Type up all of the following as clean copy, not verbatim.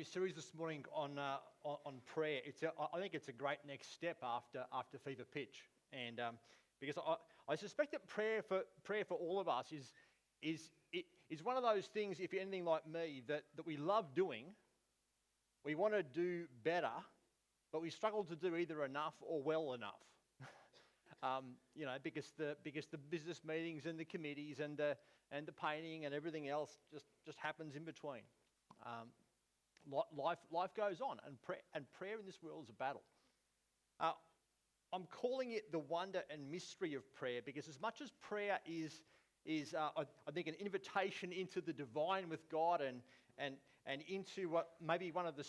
new series this morning on prayer. I think it's a great next step after Fever Pitch, and because I suspect that prayer for all of us is one of those things. If you're anything like me, that we love doing, we want to do better, but we struggle to do either enough or well enough. Because the business meetings and the committees and the painting and everything else just happens in between. Life goes on, and prayer in this world is a battle. I'm calling it the wonder and mystery of prayer, because as much as prayer is I think an invitation into the divine with God and into what maybe one of the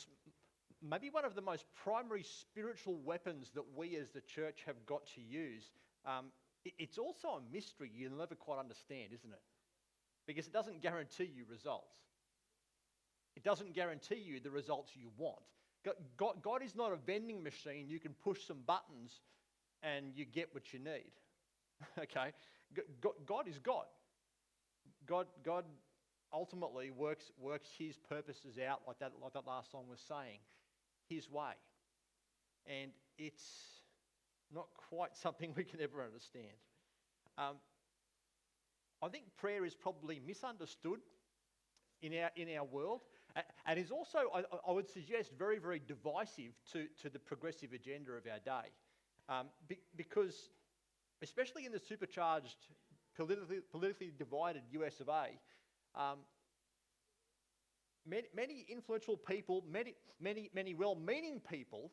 most primary spiritual weapons that we as the church have got to use, it's also a mystery you'll never quite understand, isn't it? Because it doesn't guarantee you results. It doesn't guarantee you the results you want. God is not a vending machine. You can push some buttons and you get what you need. Okay? God is God. God ultimately works his purposes out like that last song was saying, his way. And it's not quite something we can ever understand. I think prayer is probably misunderstood in our world, and is also, I would suggest, very, very divisive to the progressive agenda of our day. Because, especially in the supercharged, politically divided US of A, many influential people, many well-meaning people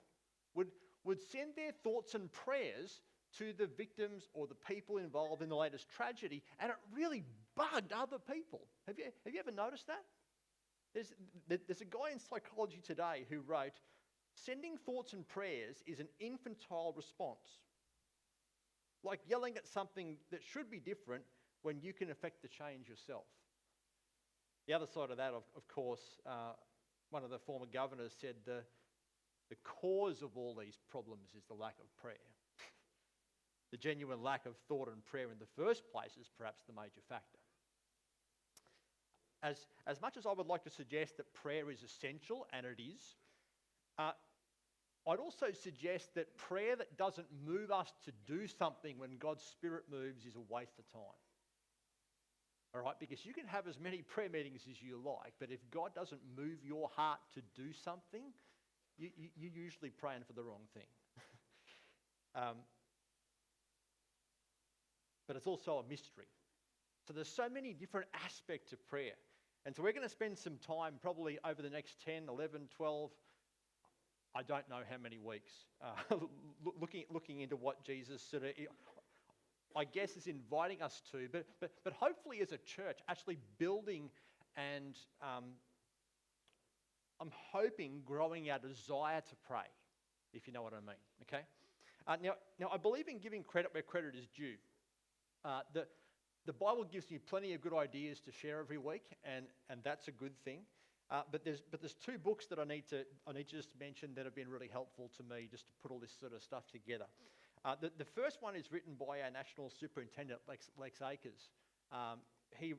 would send their thoughts and prayers to the victims or the people involved in the latest tragedy, and it really bugged other people. Have you ever noticed that? There's a guy in Psychology Today who wrote, "Sending thoughts and prayers is an infantile response, like yelling at something that should be different when you can affect the change yourself." The other side of that, of course, one of the former governors said the cause of all these problems is the lack of prayer. The genuine lack of thought and prayer in the first place is perhaps the major factor. As much as I would like to suggest that prayer is essential, and it is, I'd also suggest that prayer that doesn't move us to do something when God's Spirit moves is a waste of time. All right, because you can have as many prayer meetings as you like, but if God doesn't move your heart to do something, you're usually praying for the wrong thing. But it's also a mystery. So there's so many different aspects of prayer. And so we're going to spend some time probably over the next 10, 11, 12, I don't know how many weeks, looking into what Jesus sort of, I guess, is inviting us to, but hopefully as a church actually building and I'm hoping growing our desire to pray, if you know what I mean, okay? Now I believe in giving credit where credit is due. The Bible gives you plenty of good ideas to share every week, and that's a good thing. But there's two books that I need to just mention that have been really helpful to me just to put all this sort of stuff together. The first one is written by our National Superintendent, Lex Akers. He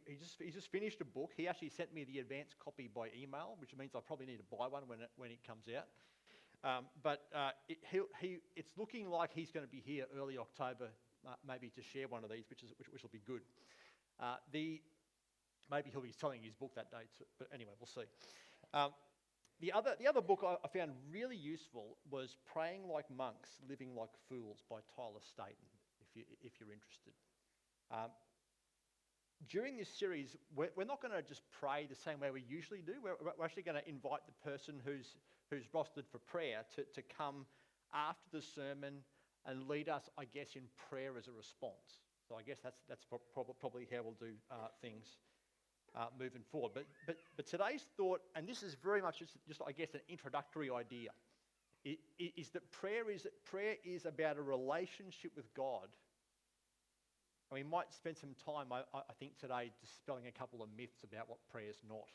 just finished a book. He actually sent me the advanced copy by email, which means I probably need to buy one when it comes out. It's looking like he's going to be here early October, maybe to share one of these, which will be good. Maybe he'll be selling his book that day too, but anyway, we'll see. The other book I found really useful was Praying Like Monks, Living Like Fools by Tyler Staton, if you're interested. During this series, we're not going to just pray the same way we usually do. We're actually going to invite the person who's rostered for prayer to come after the sermon and lead us, I guess, in prayer as a response. So I guess that's probably how we'll do things moving forward. But today's thought, and this is very much just I guess, an introductory idea, is that prayer is about a relationship with God. And we might spend some time, I think, today dispelling a couple of myths about what prayer is not.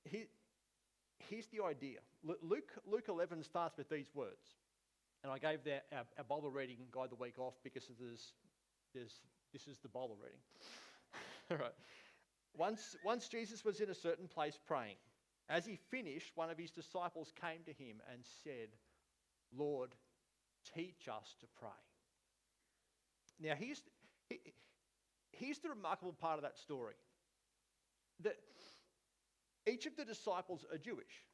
Here's the idea. Luke 11 starts with these words. And I gave our Bible reading guide the week off because this is the Bible reading. All right. Once Jesus was in a certain place praying, As he finished, one of his disciples came to him and said, "Lord, teach us to pray." Now, here's the remarkable part of that story. That each of the disciples are Jewish.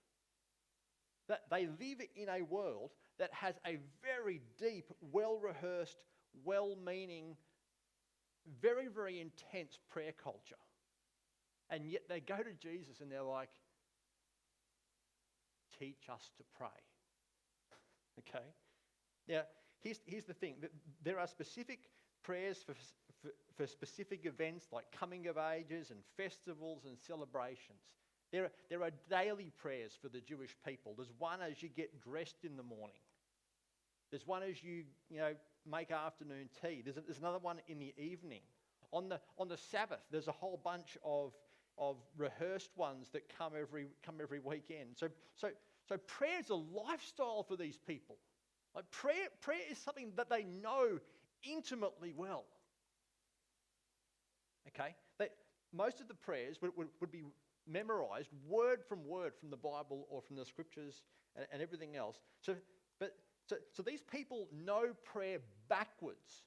That they live in a world that has a very deep, well-rehearsed, well-meaning, very, very intense prayer culture. And yet they go to Jesus and they're like, "Teach us to pray." Okay? Now, here's the thing. There are specific prayers for specific events like coming of ages and festivals and celebrations. There are daily prayers for the Jewish people. There's one as you get dressed in the morning. There's one as you make afternoon tea. There's another one in the evening. On the Sabbath, there's a whole bunch of rehearsed ones that come every weekend. So prayer is a lifestyle for these people. Like prayer is something that they know intimately well. Okay? Most of the prayers would be memorized word from word from the Bible or from the scriptures and everything else. So these people know prayer backwards.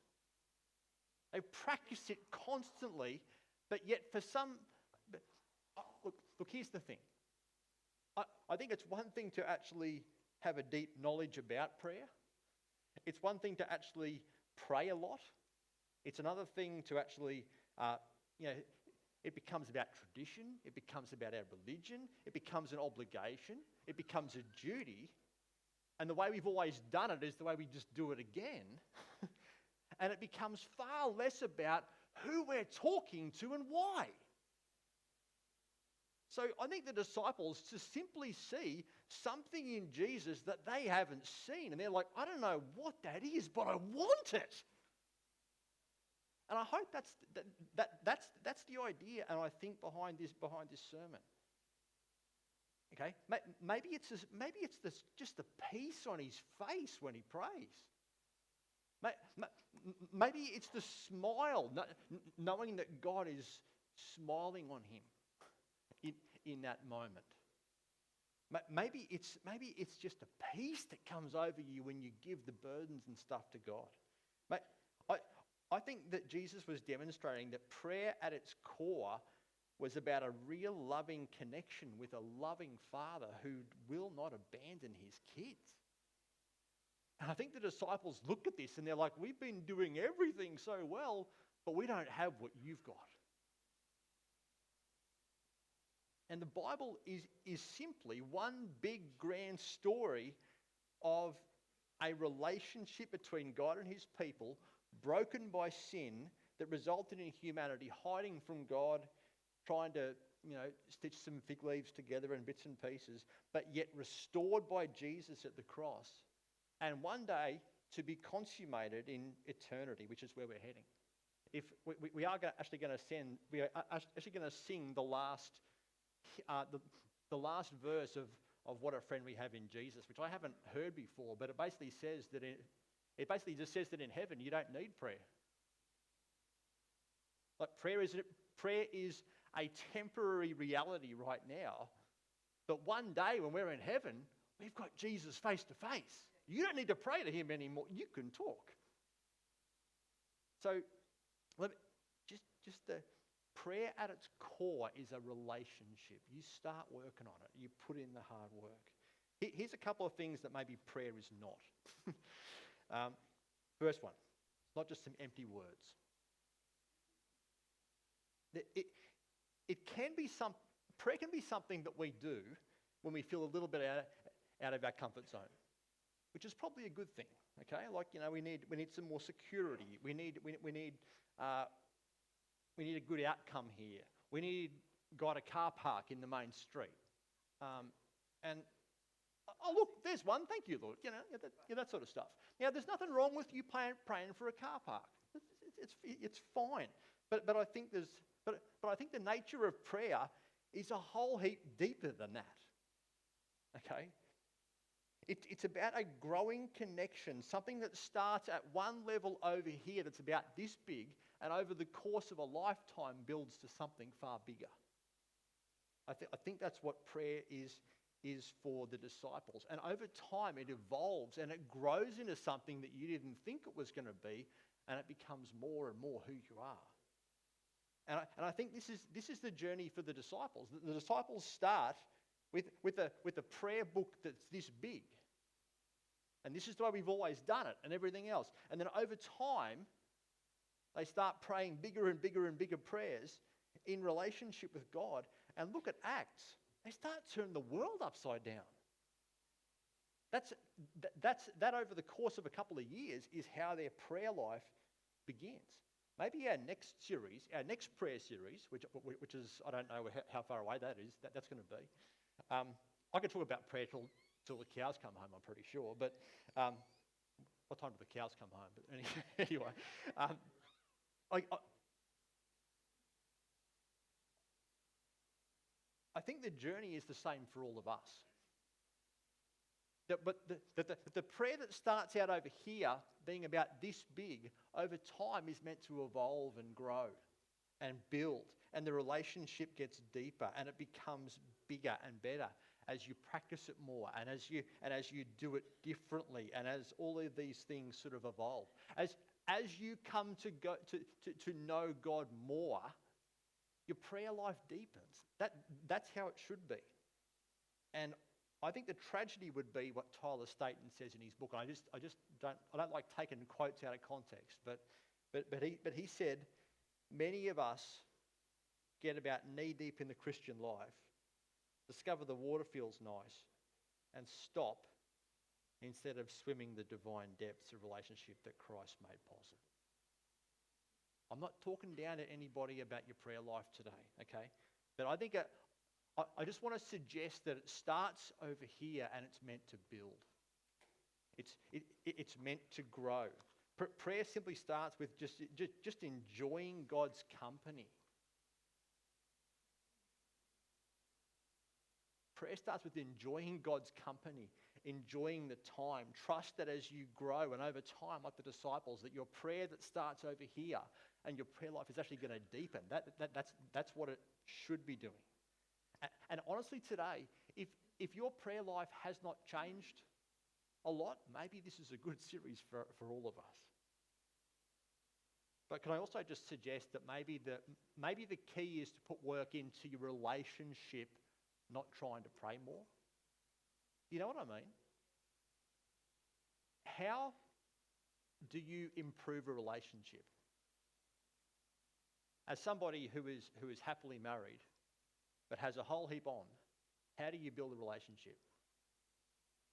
They practice it constantly, but yet for some... Look, here's the thing. I think it's one thing to actually have a deep knowledge about prayer. It's one thing to actually pray a lot. It's another thing to actually, it becomes about tradition. It becomes about our religion. It becomes an obligation. It becomes a duty. And the way we've always done it is the way we just do it again. And it becomes far less about who we're talking to and why. So I think the disciples just simply see something in Jesus that they haven't seen. And they're like, "I don't know what that is, but I want it." And I hope that's the idea, and I think behind this sermon. Okay, maybe it's just the peace on his face when he prays. Maybe it's the smile, knowing that God is smiling on him in that moment. Maybe it's just a peace that comes over you when you give the burdens and stuff to God. I think that Jesus was demonstrating that prayer at its core was about a real loving connection with a loving Father who will not abandon his kids. And I think the disciples look at this and they're like, "We've been doing everything so well, but we don't have what you've got." And the Bible is simply one big grand story of a relationship between God and his people, broken by sin, that resulted in humanity hiding from God, trying to, stitch some fig leaves together in bits and pieces, but yet restored by Jesus at the cross, and one day to be consummated in eternity, which is where we're heading. If we are actually going to sing the last verse of What a Friend We Have in Jesus, which I haven't heard before, but it basically just says that in heaven you don't need prayer. Like prayer is a temporary reality right now, but one day when we're in heaven, we've got Jesus face to face. You don't need to pray to him anymore. You can talk. So, just the prayer at its core is a relationship. You start working on it. You put in the hard work. Here's a couple of things that maybe prayer is not. First one, it's not just some empty words. Prayer can be something that we do when we feel a little bit out of our comfort zone, which is probably a good thing. Okay, like we need some more security. We need a good outcome here. We need got a car park in the main street, and oh look, there's one. Thank you, Lord. That sort of stuff. Now, there's nothing wrong with you praying for a car park. It's fine. But I think the nature of prayer is a whole heap deeper than that. Okay? It's about a growing connection, something that starts at one level over here that's about this big, and over the course of a lifetime builds to something far bigger. I think that's what prayer is for the disciples. And over time, it evolves and it grows into something that you didn't think it was going to be, and it becomes more and more who you are. And I think this is the journey for the disciples. The disciples start with a prayer book that's this big. And this is the way we've always done it and everything else. And then over time, they start praying bigger and bigger and bigger prayers in relationship with God. And look at Acts. They start turning the world upside down. That over the course of a couple of years is how their prayer life begins. Maybe our next prayer series, which is, I don't know how far away that is, that's going to be. I could talk about prayer till the cows come home, I'm pretty sure. But what time do the cows come home? But anyway, I think the journey is the same for all of us. But the prayer that starts out over here, being about this big, over time is meant to evolve and grow and build. And the relationship gets deeper and it becomes bigger and better as you practice it more and as you do it differently and as all of these things sort of evolve. As you come to know God more, your prayer life deepens. That's how it should be. And I think the tragedy would be what Tyler Staton says in his book. And I don't like taking quotes out of context, but he said, many of us get about knee deep in the Christian life, discover the water feels nice, and stop instead of swimming the divine depths of relationship that Christ made possible. I'm not talking down to anybody about your prayer life today, okay? But I think I just want to suggest that it starts over here and it's meant to build. It's meant to grow. Prayer simply starts with just enjoying God's company. Prayer starts with enjoying God's company, enjoying the time. Trust that as you grow and over time, like the disciples, that your prayer that starts over here and your prayer life is actually going to deepen. That's what it should be doing. And honestly today, if your prayer life has not changed a lot, maybe this is a good series for all of us. But can I also just suggest that maybe the key is to put work into your relationship, not trying to pray more? You know what I mean? How do you improve a relationship? As somebody who is happily married, but has a whole heap on, how do you build a relationship?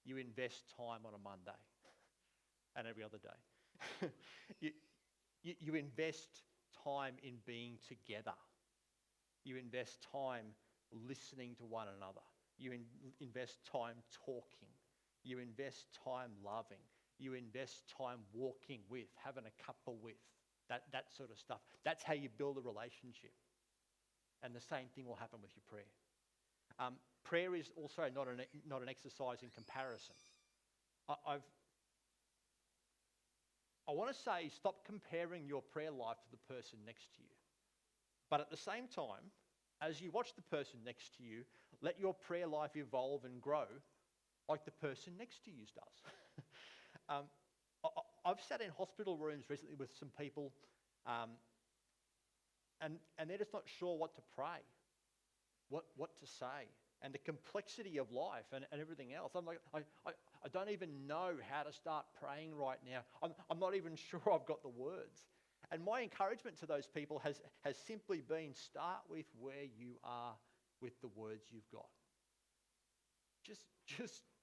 You invest time on a Monday and every other day. You invest time in being together. You invest time listening to one another. You invest time talking. You invest time loving. You invest time walking with, having a cuppa with, that sort of stuff. That's how you build a relationship. And the same thing will happen with your prayer. Prayer is also not an exercise in comparison. I want to say stop comparing your prayer life to the person next to you. But at the same time, as you watch the person next to you, let your prayer life evolve and grow like the person next to you does. I've sat in hospital rooms recently with some people and they're just not sure what to pray, what to say, and the complexity of life and everything else. I'm like, I don't even know how to start praying right now. I'm not even sure I've got the words. And my encouragement to those people has simply been, start with where you are with the words you've got.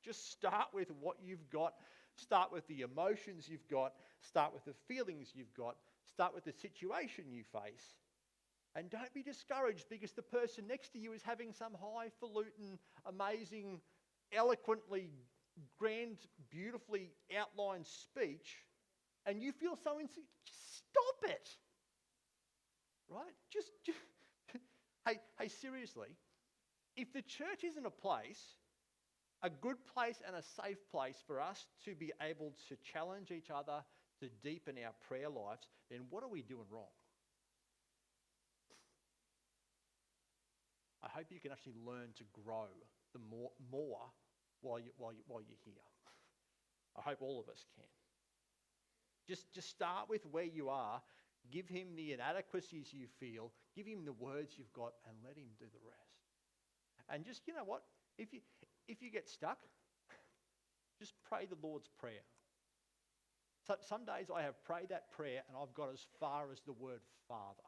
Just start with what you've got. Start with the emotions you've got. Start with the feelings you've got. Start with the situation you face. And don't be discouraged because the person next to you is having some highfalutin, amazing, eloquently, grand, beautifully outlined speech, and you feel so insecure. Stop it! Right? Just hey, seriously, if the church isn't a good place and a safe place for us to be able to challenge each other, to deepen our prayer lives, then what are we doing wrong? I hope you can actually learn to grow the more while you're here. I hope all of us can. Just start with where you are. Give him the inadequacies you feel. Give him the words you've got, and let him do the rest. And just, you know what? If you get stuck, just pray the Lord's Prayer. So some days I have prayed that prayer and I've got as far as the word Father.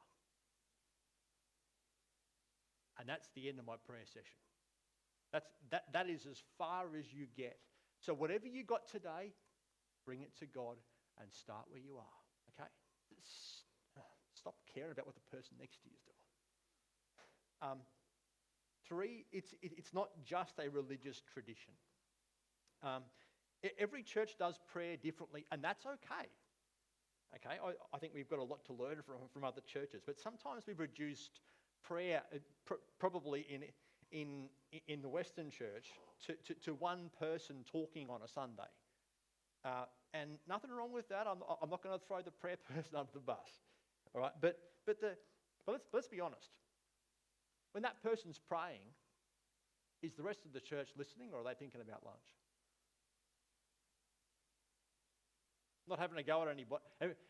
And that's the end of my prayer session. That is as far as you get. So whatever you got today, bring it to God and start where you are. Okay? Stop caring about what the person next to you is doing. 3, it's not just a religious tradition. Every church does prayer differently, and that's okay. Okay, I think we've got a lot to learn from other churches, but sometimes we've reduced prayer, probably in the Western church, to one person talking on a Sunday. And nothing wrong with that. I'm not going to throw the prayer person under the bus. All right, but let's be honest. When that person's praying, is the rest of the church listening, or are they thinking about lunch? Not having a go at anybody.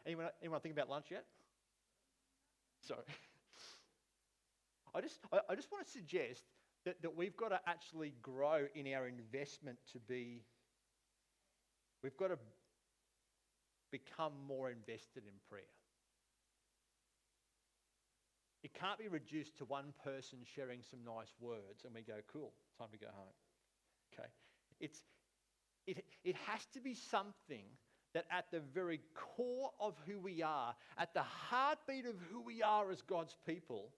Anyone think about lunch yet? Sorry. I just want to suggest that we've got to actually grow in our investment we've got to become more invested in prayer. It can't be reduced to one person sharing some nice words and we go, cool, time to go home. Okay? It has to be something that at the very core of who we are, at the heartbeat of who we are as God's people,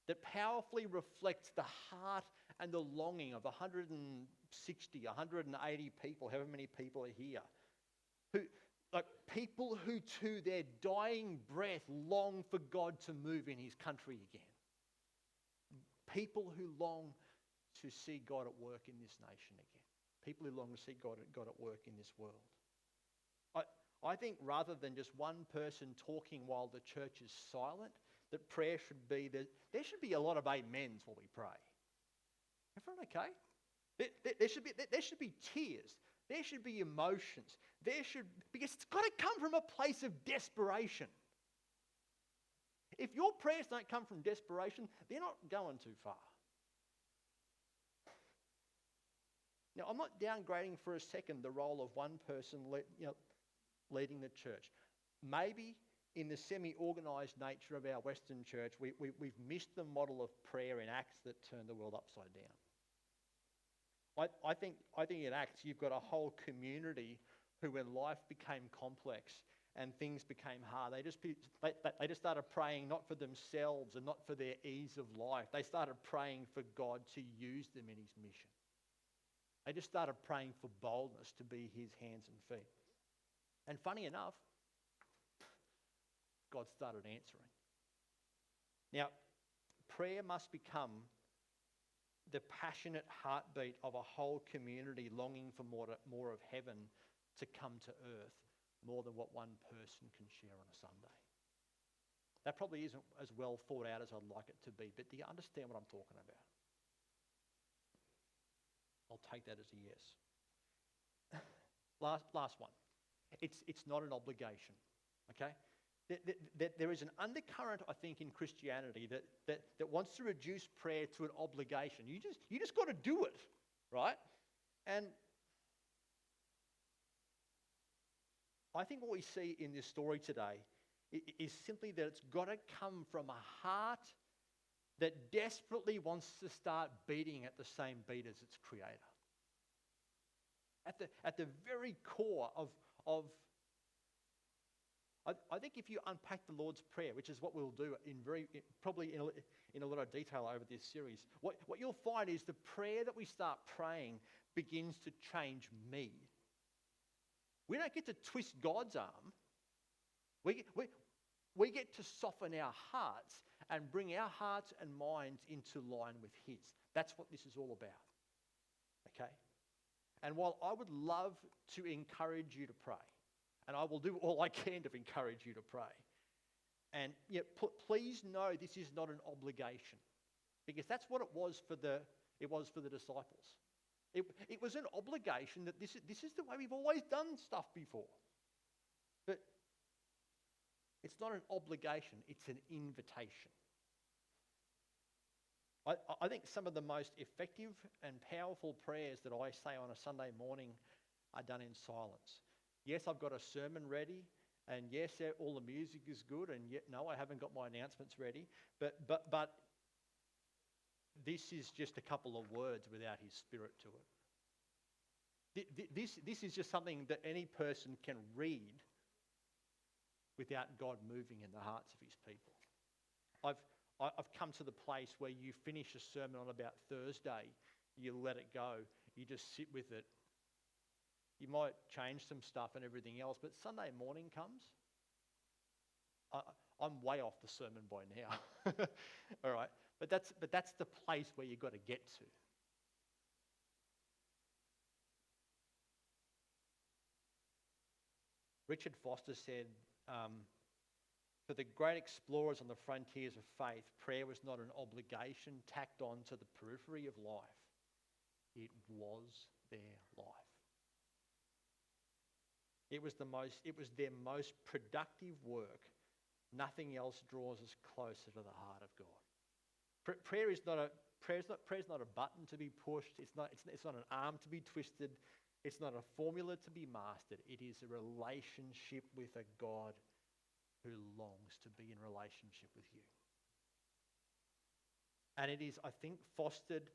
that powerfully reflects the heart and the longing of 160, 180 people, however many people are here, people who to their dying breath long for God to move in his country again. People who long to see God at work in this nation again. People who long to see God at work in this world. I think rather than just one person talking while the church is silent, that prayer should be, there should be a lot of amens while we pray. Everyone okay? There should be tears. There should be emotions. Because it's got to come from a place of desperation. If your prayers don't come from desperation, they're not going too far. Now, I'm not downgrading for a second the role of one person leading the church. Maybe in the semi-organised nature of our Western church, we've missed the model of prayer in Acts that turned the world upside down. I think in Acts you've got a whole community who, when life became complex and things became hard, they just started praying not for themselves and not for their ease of life. They started praying for God to use them in his mission. They just started praying for boldness to be his hands and feet. And funny enough, God started answering. Now, prayer must become the passionate heartbeat of a whole community longing for more of heaven to come to earth, more than what one person can share on a Sunday. That probably isn't as well thought out as I'd like it to be, but do you understand what I'm talking about? I'll take that as a yes. Last one. It's not an obligation, okay? There is an undercurrent, I think, in Christianity that wants to reduce prayer to an obligation. You just got to do it, right? And I think what we see in this story today is simply that it's got to come from a heart that desperately wants to start beating at the same beat as its creator. At the very core of I think if you unpack the Lord's Prayer, which is what we'll do probably in a lot of detail over this series, what you'll find is the prayer that we start praying begins to change me. We don't get to twist God's arm. We get to soften our hearts and bring our hearts and minds into line with his. That's what this is all about. Okay? And while I would love to encourage you to pray, and I will do all I can to encourage you to pray, and please know this is not an obligation. because that's what it was for the disciples. It was an obligation that this is the way we've always done stuff before. But it's not an obligation, it's an invitation. I think some of the most effective and powerful prayers that I say on a Sunday morning are done in silence. Yes, I've got a sermon ready, and yes, all the music is good, and yet no, I haven't got my announcements ready. But this is just a couple of words without His Spirit to it. This is just something that any person can read without God moving in the hearts of His people. I've come to the place where you finish a sermon on about Thursday, you let it go, you just sit with it. You might change some stuff and everything else, but Sunday morning comes, I'm way off the sermon by now. All right, but that's the place where you've got to get to. Richard Foster said, for the great explorers on the frontiers of faith, prayer was not an obligation tacked on to the periphery of life. It was their life. It was their most productive work. Nothing else draws us closer to the heart of God. Prayer is not a button to be pushed. It's not an arm to be twisted. It's not a formula to be mastered. It is a relationship with a God who longs to be in relationship with you. And it is, I think, fostered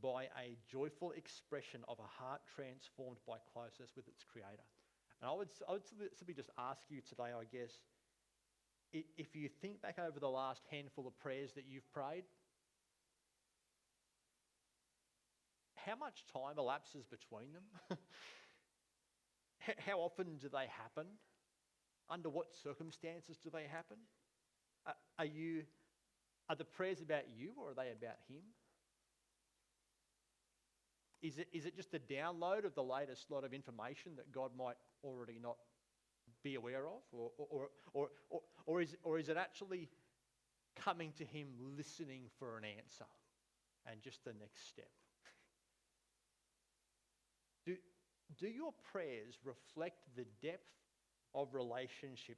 by a joyful expression of a heart transformed by closeness with its Creator. And I would simply just ask you today, I guess, if you think back over the last handful of prayers that you've prayed, how much time elapses between them? How often do they happen? Under what circumstances do they happen? Are the prayers about you, or are they about Him? Is it just a download of the latest lot of information that God might already not be aware of, or is it actually coming to Him, listening for an answer, and just the next step? Do your prayers reflect the depth of relationship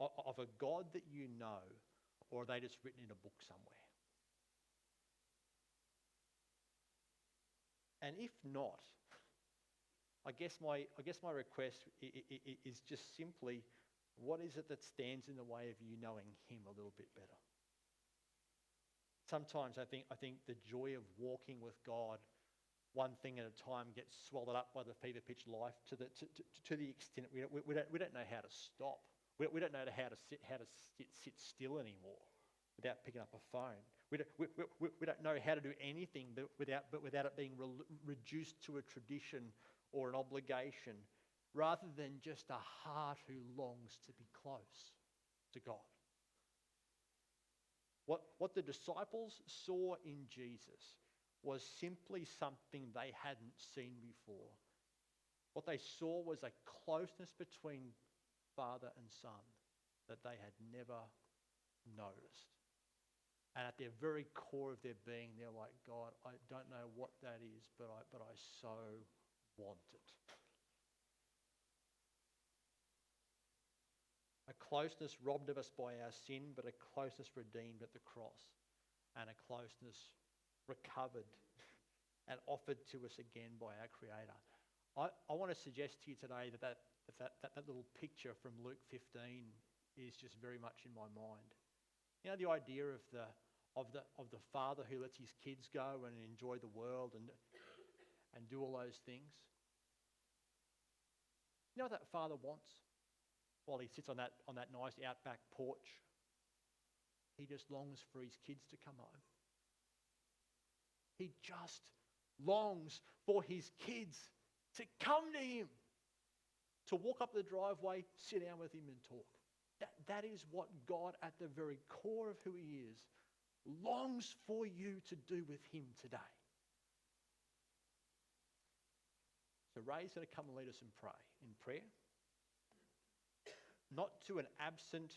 of a God that you know, or are they just written in a book somewhere? And if not, I guess my request is just simply, what is it that stands in the way of you knowing Him a little bit better? Sometimes I think the joy of walking with God, one thing at a time, gets swallowed up by the fever pitch life to the extent we don't know how to stop. We don't know how to sit still anymore without picking up a phone. We don't know how to do anything without it being reduced to a tradition or an obligation, rather than just a heart who longs to be close to God. What the disciples saw in Jesus was simply something they hadn't seen before. What they saw was a closeness between Father and Son that they had never noticed. And at their very core of their being, they're like, God, I don't know what that is, but I so want it. A closeness robbed of us by our sin, but a closeness redeemed at the cross, and a closeness recovered and offered to us again by our Creator. I want to suggest to you today that little picture from Luke 15 is just very much in my mind. You know, the idea of the father who lets his kids go and enjoy the world and do all those things. You know what that father wants while he sits on that nice outback porch? He just longs for his kids to come home. He just longs for his kids to come to him, to walk up the driveway, sit down with him and talk. That is what God, at the very core of who He is, longs for you to do with Him today. So Ray's going to come and lead us in prayer. Not to an absent,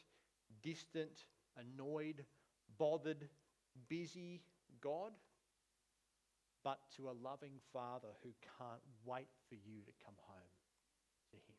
distant, annoyed, bothered, busy God, but to a loving Father who can't wait for you to come home to him.